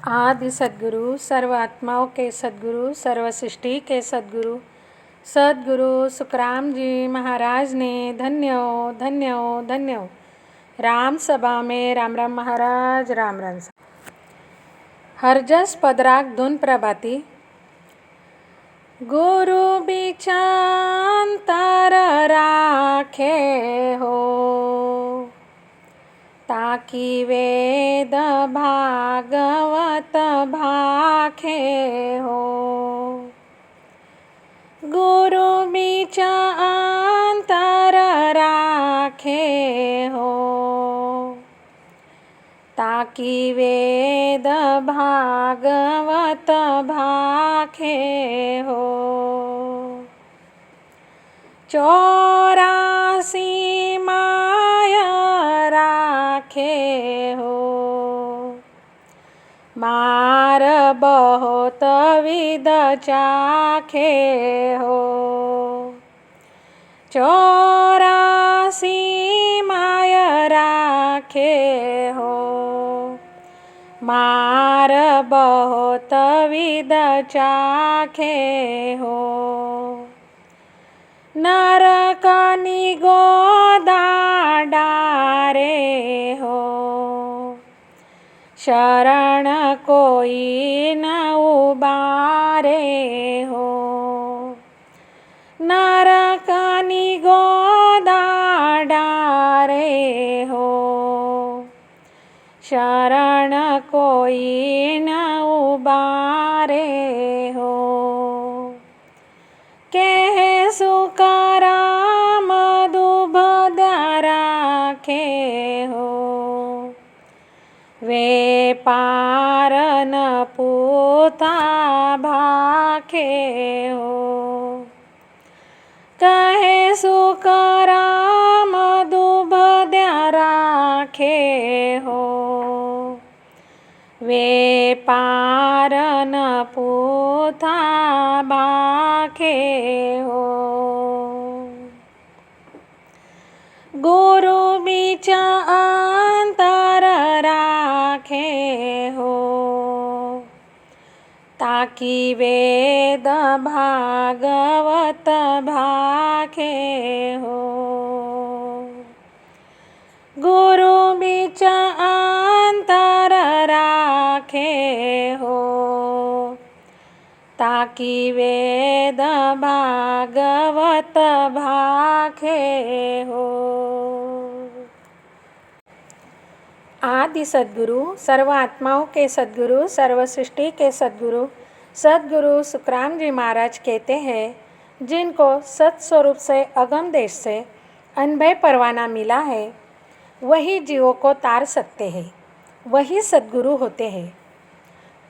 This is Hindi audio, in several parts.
आदि सद्गुरु, सर्व आत्माओं के सद्गुरु, सर्व सृष्टि के सद्गुरु, सद्गुरु सुखराम जी महाराज ने धन्य हो, धन्य हो, धन्य हो। राम सभा में राम राम महाराज, राम राम। हरजस पदराग धुन प्रभाती। गुरु बिचांतर राखे हो, ताकि वेद भागवत भाखे हो। गुरु बिचांतर राखे हो, ताकि वेद भागवत भाखे हो। 84 माया राखे हो, मार बहुत विद चाखे हो। 84 माया राखे हो, मार बहुत विद चाखे हो। नरकनि गोदा डारे हो, शरण कोई न उबारे हो। नरकनि गोदा डारे हो, शरण कोई न उबारे हो। कह सुखराम दुबद राखे हो, वे पार न पूता भाखे हो। कहे सुखराम दुबद राखे हो, वे पार न पूता भाखे हो। गुरु बिचांतर राखे हो, ताकि वेद भागवत भाखे हो। गुरु बिचांतर राखे हो, ताकि वेद भागवत भाखे हो। आदि सद्गुरु, सर्व आत्माओं के सद्गुरु, सर्व सृष्टि के सद्गुरु, सद्गुरु सुखराम जी महाराज कहते हैं, जिनको सत्स्वरूप से अगम देश से अनभय परवाना मिला है, वही जीवों को तार सकते हैं, वही सद्गुरु होते हैं।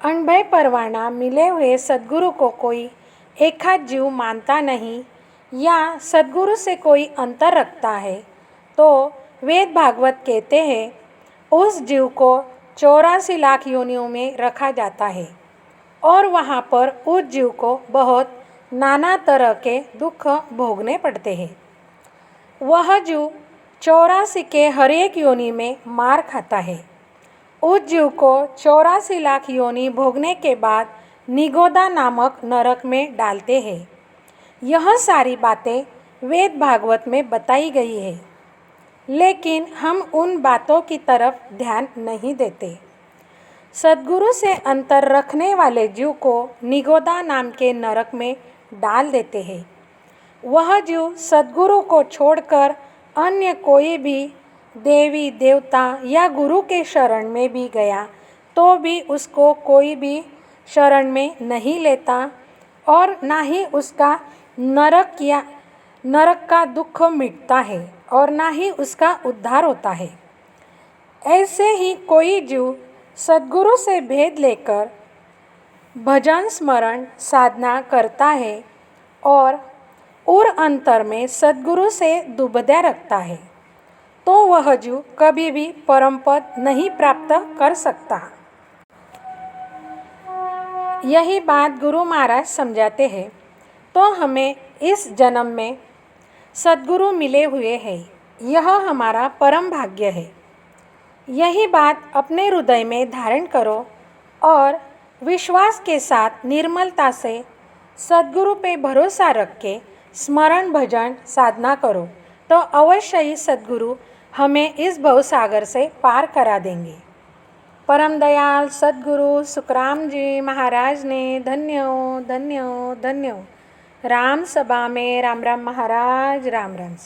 अनभय परवाना मिले हुए सद्गुरु को कोई एकाध जीव मानता नहीं या सद्गुरु से कोई अंतर रखता है, तो वेद भागवत कहते हैं उस जीव को 84 लाख योनियों में रखा जाता है और वहाँ पर उस जीव को बहुत नाना तरह के दुख भोगने पड़ते हैं। वह जीव 84 के हर एक योनि में मार खाता है। उस जीव को 84 लाख योनि भोगने के बाद निगोदा नामक नरक में डालते हैं। यह सारी बातें वेद भागवत में बताई गई है, लेकिन हम उन बातों की तरफ ध्यान नहीं देते। सद्गुरु से अंतर रखने वाले जीव को निगोदा नाम के नरक में डाल देते हैं। वह जीव सद्गुरु को छोड़कर अन्य कोई भी देवी देवता या गुरु के शरण में भी गया तो भी उसको कोई भी शरण में नहीं लेता और ना ही उसका नरक का दुख मिटता है और ना ही उसका उद्धार होता है। ऐसे ही कोई जीव सद्गुरु से भेद लेकर भजन स्मरण साधना करता है और उर अंतर में सद्गुरु से दुबदा रखता है, तो वह जीव कभी भी परम पद नहीं प्राप्त कर सकता। यही बात गुरु महाराज समझाते हैं। तो हमें इस जन्म में सद्गुरु मिले हुए हैं, यह हमारा परम भाग्य है। यही बात अपने हृदय में धारण करो और विश्वास के साथ निर्मलता से सद्गुरु पे भरोसा रख के स्मरण भजन साधना करो तो अवश्य ही सद्गुरु हमें इस भवसागर से पार करा देंगे। परम दयाल सद्गुरु सुखराम जी महाराज ने धन्य हो धन्य हो धन्य हो। राम सभा में राम राम महाराज, राम राम।